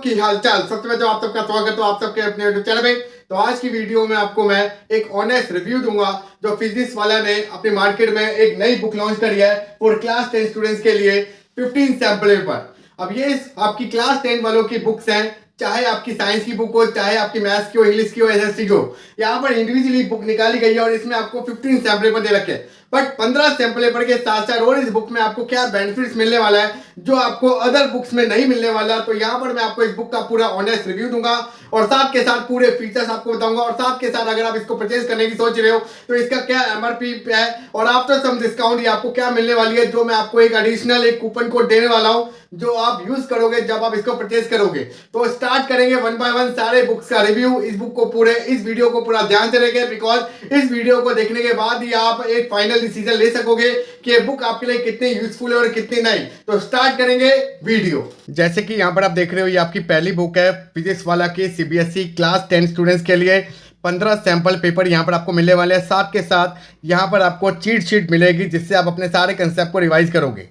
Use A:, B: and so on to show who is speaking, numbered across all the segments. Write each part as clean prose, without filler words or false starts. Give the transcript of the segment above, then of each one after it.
A: सबकी हालचाल। सबसे पहले तो आप सबका स्वागत है आप सबके अपने यूट्यूब चैनल पे। तो आज की वीडियो में आपको मैं एक ऑनेस्ट रिव्यू दूंगा जो फिजिक्स वाला ने अपने मार्केट में एक नई बुक लॉन्च करी है फॉर क्लास 10 स्टूडेंट्स के लिए 15 सैंपल पेपर। अब ये आपकी क्लास 10 वालों की बुक्स हैं, चाहे आपकी साइंस की बुक हो, चाहे आपकी मैथ्स की हो, इंग्लिश की हो, एसएसटी की हो। यहाँ पर इंडिविजुअली बुक निकाली गई है और इसमें आपको 15 सैंपल पेपर दे रखे हैं। बट 15 सैंपल पेपर के साथ साथ और इस बुक में आपको क्या बेनिफिट्स मिलने वाला है जो आपको अदर बुक्स में नहीं मिलने वाला। तो यहाँ पर मैं आपको इस बुक का पूरा ऑनेस्ट रिव्यू दूंगा और साथ के साथ पूरे फीचर्स आपको बताऊंगा और साथ के साथ अगर आप इसको परचेज करने की सोच रहे हो तो इसका क्या एमआरपी है और आफ्टर सम डिस्काउंट ये आपको क्या मिलने वाली है, जो मैं आपको एक एडिशनल एक कूपन कोड देने वाला हूं जो आप यूज करोगे जब आप इसको परचेज करोगे। तो स्टार्ट करेंगे वन बाय वन सारे बुक्स का रिव्यू। इस बुक को पूरे इस वीडियो को पूरा ध्यान से देखें बिकॉज इस वीडियो को देखने के बाद ही आप एक फाइनल डिसीजन ले सकोगे कि ये बुक आपके लिए कितनी यूजफुल है और कितनी नहीं। तो स्टार्ट करेंगे वीडियो। जैसे कि यहाँ पर आप देख रहे हो ये आपकी पहली बुक है फिजिक्स वाला की सीबीएसई क्लास 10 स्टूडेंट्स के लिए 15 सैंपल पेपर यहाँ पर आपको मिलने वाले हैं। साथ के साथ यहाँ पर आपको चीट शीट मिलेगी जिससे आप अपने सारे कंसेप्ट को रिवाइज करोगे।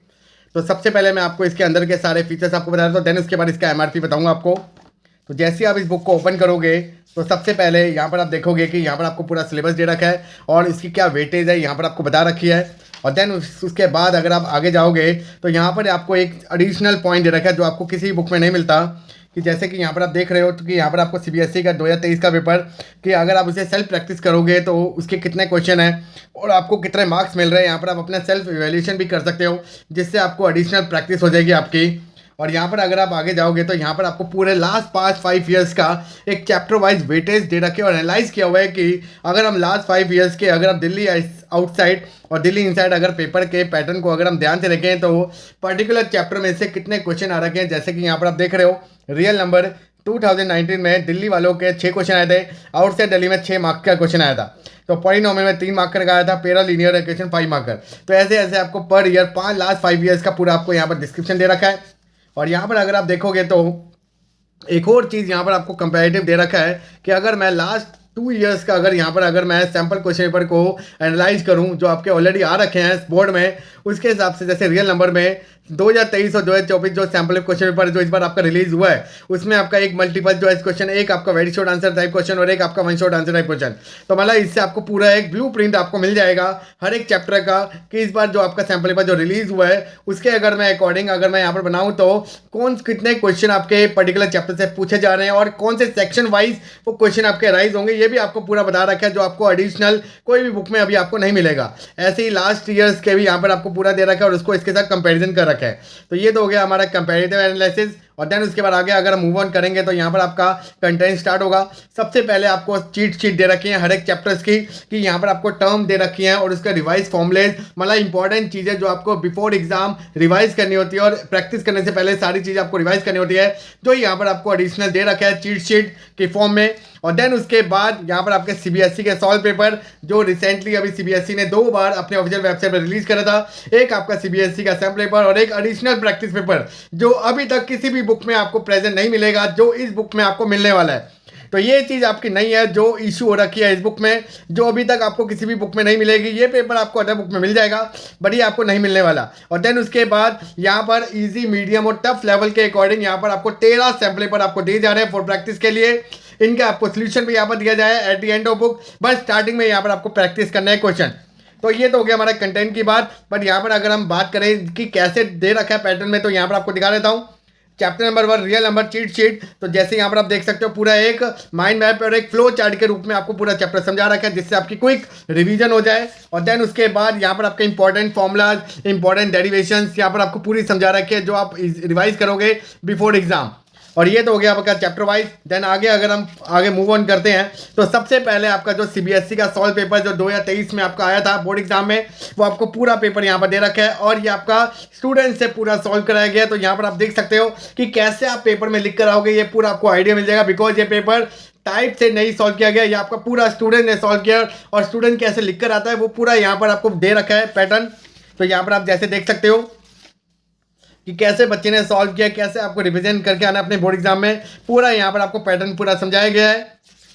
A: तो सबसे पहले मैं आपको इसके अंदर के सारे फीचर्स आपको बता देता हूँ, देन उसके बाद इसका एमआरपी बताऊंगा आपको। तो जैसे आप इस बुक को ओपन करोगे तो सबसे पहले यहाँ पर आप देखोगे कि यहाँ पर आपको पूरा सिलेबस दे रखा है और इसकी क्या वेटेज है यहाँ पर आपको बता रखी है। और देन उसके बाद अगर आप आगे जाओगे तो यहाँ पर आपको एक एडिशनल पॉइंट दे रखा है जो आपको किसी बुक में नहीं मिलता, कि जैसे कि यहाँ पर आप देख रहे हो तो कि यहाँ पर आपको सीबीएसई का 2023 का पेपर कि अगर आप उसे सेल्फ प्रैक्टिस करोगे तो उसके कितने क्वेश्चन हैं और आपको कितने मार्क्स मिल रहे हैं। यहाँ पर आप अपना सेल्फ इवैल्यूएशन भी कर सकते हो जिससे आपको एडिशनल प्रैक्टिस हो जाएगी आपकी। और यहाँ पर अगर आप आगे जाओगे तो यहाँ पर आपको पूरे लास्ट 5 ईयर्स का एक चैप्टर वाइज वेटेज दे रखे और एनालाइज किया हुआ है कि अगर हम लास्ट 5 ईयर्स के अगर आप दिल्ली आउटसाइड और दिल्ली इनसाइड अगर पेपर के पैटर्न को अगर हम ध्यान से रखें तो पर्टिकुलर चैप्टर में से कितने क्वेश्चन आ रखे हैं। जैसे कि यहाँ पर आप देख रहे हो रियल नंबर 2019 में दिल्ली वालों के 6 क्वेश्चन आए थे, आउटसाइड दिल्ली में 6 मार्क का क्वेश्चन आया था। तो पॉलिनोमियल में 3 मार्कर का आया था, पैरा लीनियर इक्वेशन 5 मार्कर। तो ऐसे ऐसे आपको पर ईयर लास्ट 5 ईयर्स का पूरा आपको यहाँ पर डिस्क्रिप्शन दे रखा है। और यहाँ पर अगर आप देखोगे तो एक और चीज़ यहाँ पर आपको कंपैरेटिव दे रखा है कि अगर मैं लास्ट 2 ईयर्स का अगर यहाँ पर अगर मैं सैम्पल क्वेश्चन पेपर को एनालाइज करूँ जो आपके ऑलरेडी आ रखे हैं बोर्ड में, उसके हिसाब से जैसे रियल नंबर में 2023 और 2024 जो सैम्पल क्वेश्चन पेपर जो इस बार आपका रिलीज हुआ है उसमें आपका एक मल्टीपल चॉइस क्वेश्चन, एक आपका very short answer type question और एक आपका one short answer type question. तो मतलब इससे आपको पूरा एक ब्लू प्रिंट आपको मिल जाएगा हर एक चैप्टर का कि इस बार जो आपका सैम्पल पेपर जो रिलीज हुआ है उसके अगर मैं अकॉर्डिंग अगर मैं यहाँ पर बनाऊँ तो कौन कितने क्वेश्चन आपके पर्टिकुलर चैप्टर से पूछे जा रहे हैं और कौन से सेक्शन वाइज वो क्वेश्चन आपके राइज होंगे, ये भी आपको पूरा बता रखा है जो आपको एडिशनल कोई भी बुक में अभी आपको नहीं मिलेगा। ऐसे ही लास्ट ईयर्स के भी यहाँ पर आपको पूरा दे रखा है और उसको इसके साथ कंपैरिजन कर रखा है। तो ये तो हो गया हमारा कंपैरेटिव एनालिसिस। और देन उसके बाद आगे अगर हम मूव ऑन करेंगे तो यहाँ पर आपका कंटेंट स्टार्ट होगा। सबसे पहले आपको चीट शीट दे रखी है हर एक चैप्टर्स की कि यहाँ पर आपको टर्म दे रखी है और उसका रिवाइज फॉर्मुलेज मतलब इंपॉर्टेंट चीज़ें जो आपको बिफोर एग्जाम रिवाइज करनी होती है और प्रैक्टिस करने से पहले सारी चीज़ें आपको रिवाइज करनी होती है जो यहाँ पर आपको एडिशनल दे रखा है चीट शीट के फॉर्म में। और देन उसके बाद यहाँ पर आपके सीबीएसई के सॉल्व पेपर जो रिसेंटली अभी सीबीएसई ने 2 बार अपने ऑफिशियल वेबसाइट पर रिलीज करा था, एक आपका सीबीएसई का सैम्पल पेपर और एक एडिशनल प्रैक्टिस पेपर जो अभी तक किसी भी बुक में आपको प्रेजेंट नहीं मिलेगा जो इस बुक में आपको मिलने वाला है। तो ये चीज़ आपकी नहीं है जो इशू हो रखी है इस बुक में जो अभी तक आपको किसी भी बुक में नहीं मिलेगी। ये पेपर आपको अदर बुक में मिल जाएगा बट ये आपको नहीं मिलने वाला। और देन उसके बाद यहाँ पर इजी मीडियम और टफ लेवल के अकॉर्डिंग यहाँ पर आपको 13 सैम्पल पेपर आपको दिए जा रहे हैं फॉर प्रैक्टिस के लिए। इनका आपको सोल्यूशन भी यहाँ पर दिया जाए at the end of book, बस स्टार्टिंग में यहाँ पर आपको प्रैक्टिस करना है क्वेश्चन। तो ये तो हो गया हमारा कंटेंट की बात। बट यहाँ पर अगर हम बात करें कि कैसे दे रखा है पैटर्न में तो यहाँ पर आपको दिखा देता हूँ। Chapter number 1 real number cheat sheet. तो जैसे यहाँ पर आप देख सकते हो पूरा एक माइंड मैप और एक फ्लो चार्ट के रूप में आपको पूरा चैप्टर समझा रखा है जिससे आपकी क्विक रिवीजन हो जाए। और देन उसके बाद यहाँ पर आपके इंपॉर्टेंट फॉर्मूलाज इंपॉर्टेंट डेरिवेशंस यहाँ पर आपको पूरी समझा रखी है जो आप रिवाइज करोगे बिफोर एग्जाम। और ये तो हो गया आपका चैप्टर वाइज। देन आगे अगर हम आगे मूव ऑन करते हैं तो सबसे पहले आपका जो सीबीएसई का सॉल्व पेपर जो 2023 में आपका आया था बोर्ड एग्जाम में वो आपको पूरा पेपर यहाँ पर दे रखा है और ये आपका स्टूडेंट से पूरा सॉल्व कराया गया है। तो यहाँ पर आप देख सकते हो कि कैसे आप पेपर में लिख कर आओगे ये पूरा आपको आइडिया मिल जाएगा बिकॉज ये पेपर टाइप से नहीं सॉल्व किया गया, ये आपका पूरा स्टूडेंट ने सॉल्व किया और स्टूडेंट कैसे लिख कर आता है वो पूरा यहाँ पर आपको दे रखा है पैटर्न। तो यहाँ पर आप जैसे देख सकते हो कि कैसे बच्चे ने सॉल्व किया, कैसे आपको रिवीजन करके आना अपने बोर्ड एग्जाम में, पूरा यहाँ पर आपको पैटर्न पूरा समझाया गया है।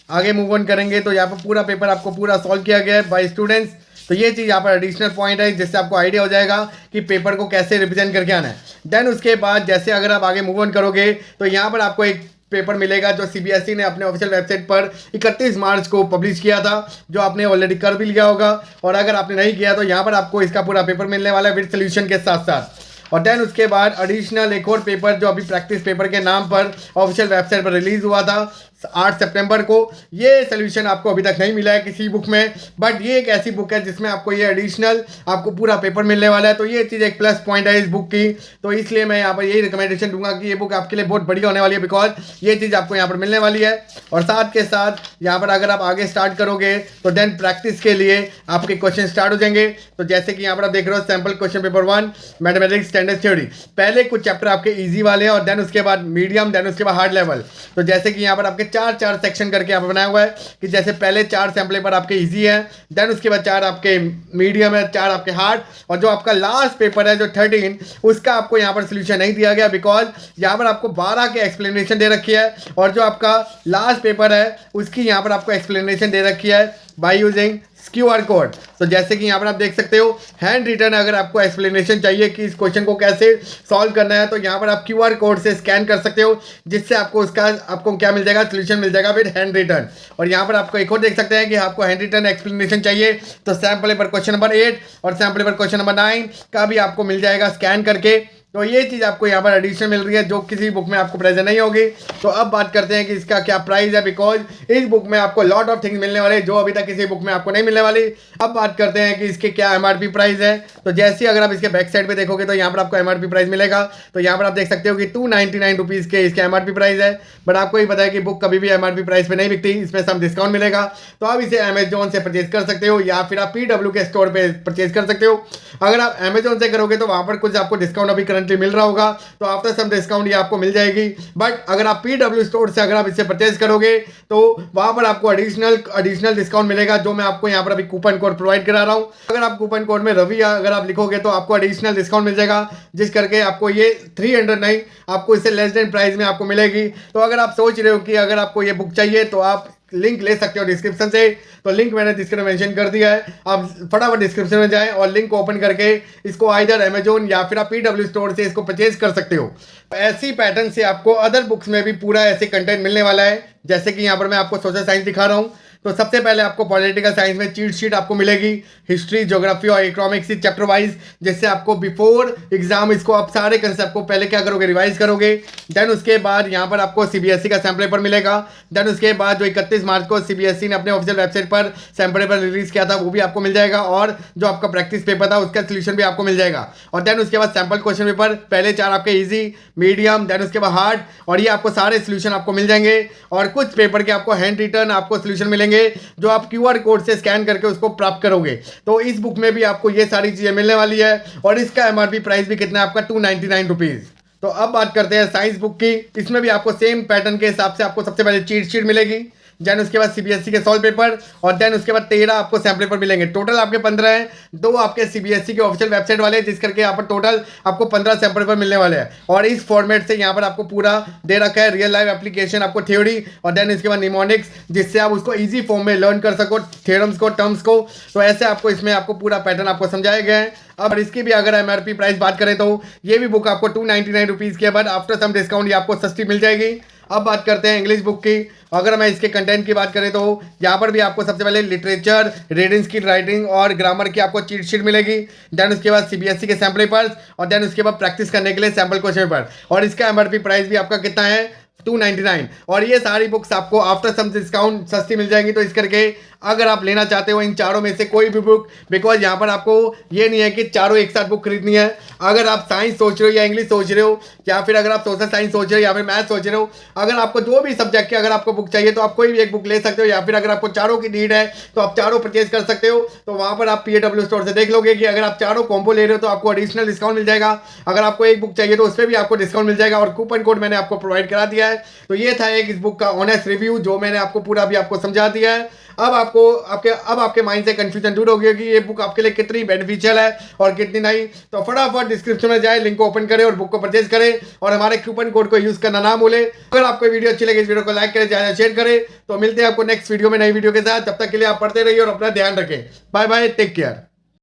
A: आगे मूव ऑन करेंगे तो यहाँ पर पूरा पेपर आपको पूरा सॉल्व किया गया है बाय स्टूडेंट्स। तो ये चीज़ यहाँ पर एडिशनल पॉइंट है जिससे आपको आइडिया हो जाएगा कि पेपर को कैसे रिप्रेजेंट करके आना है। देन उसके बाद जैसे अगर आप आगे मूव ऑन करोगे तो यहाँ पर आपको एक पेपर मिलेगा जो सीबीएसई ने अपने ऑफिशियल वेबसाइट पर 31 मार्च को पब्लिश किया था, जो आपने ऑलरेडी कर भी लिया होगा। और अगर आपने नहीं किया तो यहाँ पर आपको इसका पूरा पेपर मिलने वाला है विद सोल्यूशन के साथ साथ। और देन उसके बाद एडिशनल एक और पेपर जो अभी प्रैक्टिस पेपर के नाम पर ऑफिशियल वेबसाइट पर रिलीज हुआ था 8 सितंबर को, ये सोल्यूशन आपको अभी तक नहीं मिला है किसी बुक में, बट ये एक ऐसी बुक है जिसमें आपको ये एडिशनल आपको पूरा पेपर मिलने वाला है। तो ये चीज़ एक प्लस पॉइंट है इस बुक की। तो इसलिए मैं यहाँ पर यही रिकमेंडेशन दूंगा कि ये बुक आपके लिए बहुत बढ़िया होने वाली है, बिकॉज ये चीज़ आपको यहाँ पर मिलने वाली है। और साथ के साथ यहाँ पर अगर आप आगे स्टार्ट करोगे तो देन प्रैक्टिस के लिए आपके क्वेश्चन स्टार्ट हो जाएंगे। तो जैसे कि यहाँ पर आप देख रहे हो sample question paper 1 mathematics standard theory, पहले कुछ चैप्टर आपके ईजी वाले हैं और देन उसके बाद मीडियम, देन उसके बाद हार्ड लेवल। तो जैसे कि यहाँ पर आपके चार सेक्शन करके यहाँ पर बनाया हुआ है कि जैसे पहले 4 सैम्पल पेपर आपके इजी है, देन उसके बाद 4 आपके मीडियम है, 4 आपके हार्ड, और जो आपका लास्ट पेपर है जो 13 उसका आपको यहाँ पर सोल्यूशन नहीं दिया गया, बिकॉज यहाँ पर आपको 12 के एक्सप्लेनेशन दे रखी है और जो आपका लास्ट पेपर है उसकी यहाँ पर आपको एक्सप्लेनेशन दे रखी है बाय यूजिंग QR कोड। तो जैसे कि यहाँ पर आप देख सकते हो हैंड रिटन, अगर आपको एक्सप्लेनेशन चाहिए कि इस क्वेश्चन को कैसे सॉल्व करना है तो यहाँ पर आप QR कोड से स्कैन कर सकते हो, जिससे आपको उसका आपको क्या मिल जाएगा, सोल्यूशन मिल जाएगा विद हैंड रिटन। और यहाँ पर आपको एक और देख सकते हैं कि आपको हैंड रिटन एक्सप्लेनेशन चाहिए तो सैम्पल पेपर क्वेश्चन नंबर 8 और सैम्पल पेपर क्वेश्चन नंबर 9 का भी आपको मिल जाएगा स्कैन करके। तो ये चीज़ आपको यहाँ पर एडिशन मिल रही है जो किसी बुक में आपको प्रेजेंट नहीं होगी। तो अब बात करते हैं कि इसका क्या प्राइस है, बिकॉज इस बुक में आपको लॉट ऑफ थिंग्स मिलने वाले जो अभी तक किसी बुक में आपको नहीं मिलने वाली। अब बात करते हैं कि इसके क्या MRP प्राइस है। तो जैसे अगर आप इसके बैक साइड पे देखोगे तो यहाँ पर आपको MRP प्राइस मिलेगा। तो यहाँ पर आप देख सकते हो कि 299 रुपीज़ के इसके MRP प्राइस है, बट आपको ये पता है कि बुक कभी भी MRP प्राइस पे नहीं बिकती, इसमें सम डिस्काउंट मिलेगा। तो आप इसे अमेजोन से परचेज कर सकते हो या फिर आप PW के स्टोर पर परचेज कर सकते हो। अगर आप अमेजोन से करोगे तो वहाँ पर कुछ आपको डिस्काउंट अभी करंटली मिल रहा होगा, तो आफ्टर सम डिस्काउंट ये आपको मिल जाएगी। बट अगर आप PW स्टोर से अगर आप इससे परचेज करोगे तो वहां पर आपको एडिशनल डिस्काउंट मिलेगा, जो मैं आपको यहाँ पर अभी कूपन कोड प्रोवाइड करा रहा हूँ। अगर आप कूपन कोड में रवि अगर आप लिखोगे तो आपको एडिशनल डिस्काउंट मिल जाएगा, जिस करके आपको ये 300 नहीं, आपको इससे लेस देन प्राइस में आपको मिलेगी। तो अगर आप सोच रहे हो कि अगर आपको ये बुक चाहिए तो आप लिंक ले सकते हो डिस्क्रिप्शन से, तो लिंक मैंने डिस्क्रिप्शन में मेंशन कर दिया है। आप फटाफट डिस्क्रिप्शन में जाएं और लिंक को ओपन करके इसको आइदर अमेजोन या फिर आप PW स्टोर से इसको परचेज कर सकते हो। ऐसी पैटर्न से आपको अदर बुक्स में भी पूरा ऐसे कंटेंट मिलने वाला है। जैसे कि यहाँ पर मैं आपको सोशल साइंस दिखा रहा हूँ। तो सबसे पहले आपको पॉलिटिकल साइंस में चीट शीट आपको मिलेगी, हिस्ट्री, ज्योग्राफी और इकोनॉमिक्स चैप्टर वाइज, जिससे आपको बिफोर एग्जाम इसको आप सारे कंसेप्ट को पहले क्या करोगे, रिवाइज करोगे। देन उसके बाद यहाँ पर आपको CBSE का सैम्पल पेपर मिलेगा। देन उसके बाद जो 31 मार्च को CBSE ने अपने ऑफिशियल वेबसाइट पर सैम्पल पेपर रिलीज किया था वो भी आपको मिल जाएगा, और जो आपका प्रैक्टिस पेपर था उसका सोल्यूशन भी आपको मिल जाएगा। और देन उसके बाद सैम्पल क्वेश्चन पेपर पहले 4 आपके ईजी, मीडियम, देन उसके बाद हार्ड, और ये आपको सारे सोल्यूशन आपको मिल जाएंगे। और कुछ पेपर के आपको हैंड रिटन आपको सोल्यूशन मिलेंगे जो आप QR कोड से स्कैन करके उसको प्राप्त करोगे। तो इस बुक में भी आपको ये सारी चीजें मिलने वाली है, और इसका MRP प्राइस भी कितना है आपका 299 रुपीज़। तो अब बात करते हैं साइंस बुक की। इसमें भी आपको सेम पैटर्न के हिसाब से आपको सबसे पहले चीट शीट मिलेगी, देन उसके बाद CBSE के सॉल्व पेपर, और देन उसके बाद 13 आपको सैम्पल पेपर मिलेंगे। टोटल आपके 15 हैं, 2 आपके CBSE के ऑफिशियल वेबसाइट वाले, जिस करके यहाँ पर टोटल आपको 15 सैम्पल पेपर मिलने वाले हैं। और इस फॉर्मेट से यहाँ पर आपको पूरा दे रखा है रियल लाइफ एप्लीकेशन, आपको थ्योरी, और देन इसके बाद निमोनिक्स, जिससे आप उसको ईजी फॉर्म में लर्न कर सको, थ्योरम्स को, टर्म्स को। तो ऐसे आपको इसमें आपको पूरा पैटर्न आपको समझाए गए हैं। अब इसकी भी अगर MRP प्राइस बात करें तो ये भी बुक आपको 299 रुपीज़ के बाद आफ्टर सम डिस्काउंट ये आपको सस्ती मिल जाएगी। अब बात करते हैं इंग्लिश बुक की। अगर मैं इसके कंटेंट की बात करें तो यहाँ पर भी आपको सबसे पहले लिटरेचर, रीडिंग स्किल, राइटिंग और ग्रामर की आपको चीट शीट मिलेगी। देन उसके बाद CBSE के सैम्पल पेपर्स, और देन उसके बाद प्रैक्टिस करने के लिए सैम्पल क्वेश्चन पेपर। और इसका MRP प्राइस भी आपका कितना है, 299। और ये सारी बुक्स आपको आफ्टर सम डिस्काउंट सस्ती मिल जाएंगी। तो इस करके अगर आप लेना चाहते हो इन चारों में से कोई भी बुक, बिकॉज यहाँ पर आपको ये नहीं है कि चारों एक साथ बुक खरीदनी है। अगर आप साइंस सोच रहे हो या इंग्लिश सोच रहे हो, या फिर अगर आप सोशल साइंस सोच रहे हो या फिर मैथ सोच रहे हो, अगर आपको जो भी सब्जेक्ट की अगर आपको बुक चाहिए तो आप कोई भी एक बुक ले सकते हो। या फिर अगर आपको चारों की नीड है तो आप चारों परचेज कर सकते हो। तो वहाँ पर आप PW स्टोर से देख लोगे कि अगर आप चारों कॉम्बो ले रहे हो तो आपको एडिशनल डिस्काउंट मिल जाएगा। अगर आपको एक बुक चाहिए तो उस पर भी आपको डिस्काउंट मिल जाएगा, और कूपन कोड मैंने आपको प्रोवाइड करा दिया है। तो ये था एक इस बुक का ऑनेस्ट रिव्यू जो मैंने आपको पूरा भी आपको समझा दिया है। अब आपके माइंड से कंफ्यूजन दूर हो गया कि ये बुक आपके लिए कितनी बेनिफिशियल है और कितनी नहीं। तो फटाफट डिस्क्रिप्शन में जाए, लिंक को ओपन करें और बुक को परचेज करें, और हमारे कूपन कोड को यूज करना ना भूलें। अगर आपको वीडियो अच्छी लगे इस वीडियो को लाइक करें, ज़्यादा शेयर करें। तो मिलते हैं आपको नेक्स्ट वीडियो में नई वीडियो के साथ। तब तक के लिए आप पढ़ते रहिए और अपना ध्यान रखें। Bye bye, take care.